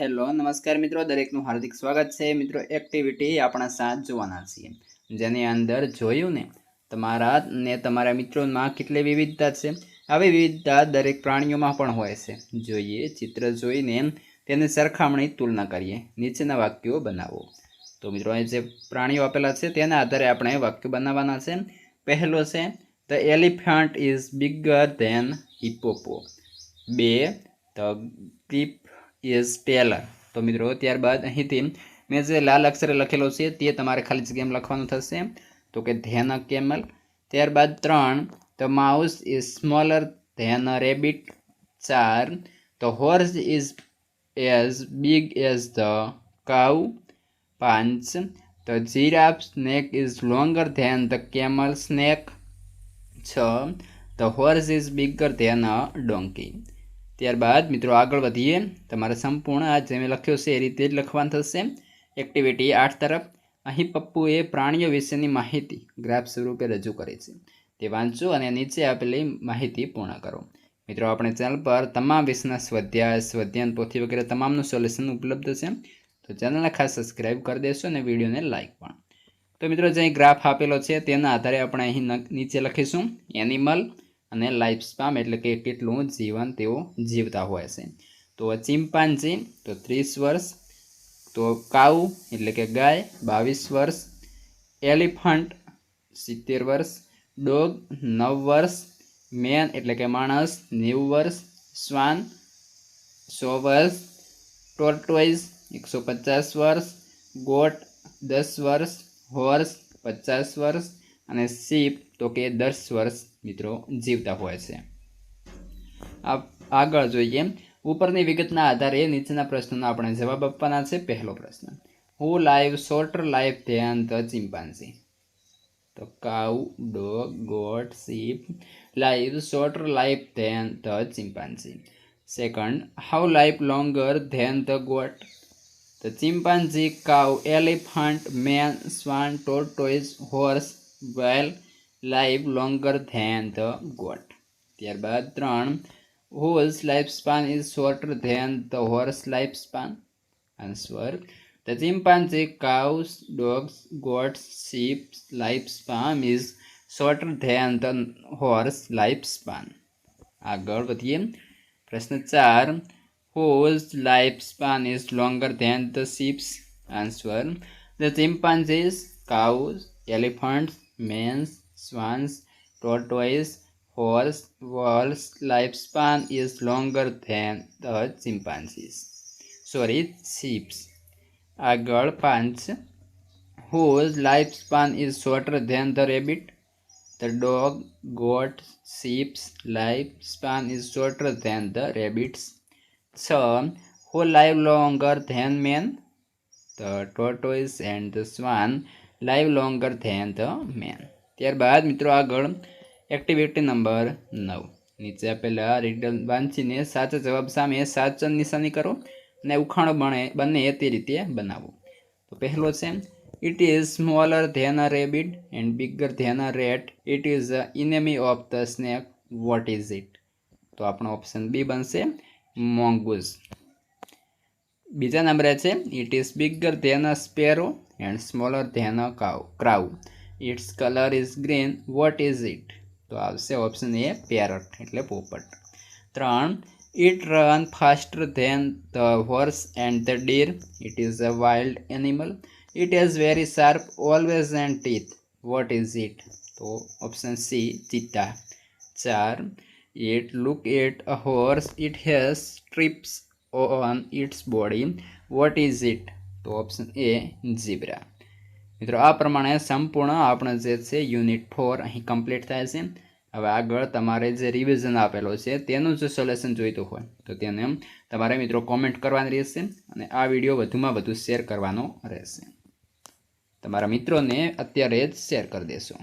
Hello નમસ્કાર મિત્રો, દરેકનું હાર્દિક સ્વાગત છે। મિત્રો એક્ટિવિટી આપણા સાથ જોવાના છીએ, જેની અંદર જોયું ને તમારા મિત્રોમાં કેટલી વિવિધતા છે। આવી વિવિધતા દરેક પ્રાણીઓમાં પણ હોય છે। જોઈએ ચિત્ર જોઈને તેની સરખામણી તુલના કરીએ, નીચેના વાક્યો બનાવો। તો મિત્રો અહીં જે પ્રાણીઓ આપેલા છે તેના આધારે આપણે વાક્યો બનાવવાના છે। પહેલો છે the elephant is bigger than hippopo. 2 the giraffe is taller. તો મિત્રો ત્યારબાદ અહીંથી મેં જે લાલ અક્ષરે લખેલો છે તે તમારે ખાલી જગ્યામાં લખવાનું થશે, તો કે ધેન અ કેમલ। ત્યારબાદ 3 the mouse is smaller than a rabbit. 4 the horse is as big as the cow. 5 the giraffe snake is longer than the camel snake. 6 the horse is bigger than a donkey. ત્યારબાદ મિત્રો આગળ વધીએ, તમારે સંપૂર્ણ આ જે મેં લખ્યો છે એ રીતે જ લખવાનું થશે। એક્ટિવિટી 8 તરફ અહીં પપ્પુએ પ્રાણીઓ વિશેની માહિતી ગ્રાફ સ્વરૂપે રજૂ કરી છે, તે વાંચો અને નીચે આપેલી માહિતી પૂર્ણ કરો। મિત્રો આપણે ચેનલ પર તમામ વિષયના સ્વાધ્યાયન પોથી વગેરે તમામનું સોલ્યુશન ઉપલબ્ધ છે, તો ચેનલને ખાસ સબસ્ક્રાઈબ કરી દેશો અને વિડીયોને લાઇક પણ। તો મિત્રો જે ગ્રાફ આપેલો છે તેના આધારે આપણે અહીં નીચે લખીશું એનિમલ અને લાઈફ સ્પાન, એટલે કે કેટલું જીવન તેઓ જીવતા હોય છે। તો ચિમ્પાન્જી તો 30 વર્ષ, તો કાઉ એટલે કે ગાય 22 વર્ષ, એલિફન્ટ 70 વર્ષ, ડોગ 9 વર્ષ, મેન એટલે કે માણસ 90 વર્ષ, શ્વાન 100 વર્ષ, ટોર્ટોઇઝ 150 વર્ષ, ગોટ 10 વર્ષ, હોર્સ 50 વર્ષ અને શીપ તો કે 10 વર્ષ મિત્રો જીવતા હોય છે। આગળ જોઈએ, ઉપરની વિગતના આધારે નીચેના પ્રશ્નોના આપણે જવાબ આપવાના છે। પહેલો પ્રશ્ન, who live shorter life than the chimpanzee. તો cow, dog, goat, sheep live shorter life than the chimpanzee. Second, how life longer than the goat. The chimpanzee, cow, elephant, man, swan, tortoise, horse, whale live longer than the goat। ત્યારબાદ 3, whose lifespan is shorter than the horse lifespan? Answer, the chimpanzee, cows, dogs, goats, sheep's lifespan is shorter than the horse lifespan। આગળ વધીએ, પ્રશ્ન 4, whose lifespan is longer than the sheep's? Answer, the chimpanzees, cows, elephants, men, swans, tortoise, horse, whale's lifespan is longer than the chimpanzees. sheep's। આગળ 5, whose lifespan is shorter than the rabbit? The dog, goat, sheep's lifespan is shorter than the rabbit's। 6, who live longer than men? The tortoise and the swan live longer than the men। ત્યારબાદ મિત્રો આગળ activity number 9, નીચે આપેલા riddle વાંચીને સાચા જવાબ સામે સાચા નિશાની કરો અને ઉખાણો બને તે રીતે બનાવો। તો પહેલો છે, it is smaller than a rabbit and bigger than a rat, it is a enemy of the snake, what is it? તો આપણો ઓપ્શન બી બનશે, મોંગૂઝ। બીજા નંબરે છે, it is bigger than a sparrow and smaller than a crow, its colour is green, what is it? તો આવશે option A, parrot એટલે પોપટ। 3, it run faster than the horse and the deer, it is a wild animal, it has very sharp always and teeth, what is it? તો option C, cheetah. 4, it look at a horse, it has stripes on its body, what is it? તો option A, zebra. મિત્રો આ પ્રમાણે સંપૂર્ણ આપણે જે છે unit 4 અહીં કમ્પ્લીટ થાય છે। હવે આગળ તમારે જે રિવિઝન આપેલો છે તેનું જો સોલ્યુશન જોઈતું હોય તો તેને તમારે મિત્રો કોમેન્ટ કરવાની રહેશે અને આ વિડીયો વધુમાં વધુ શેર કરવાનો રહેશે। તમારા મિત્રોને અત્યારે જ શેર કરી દેશો।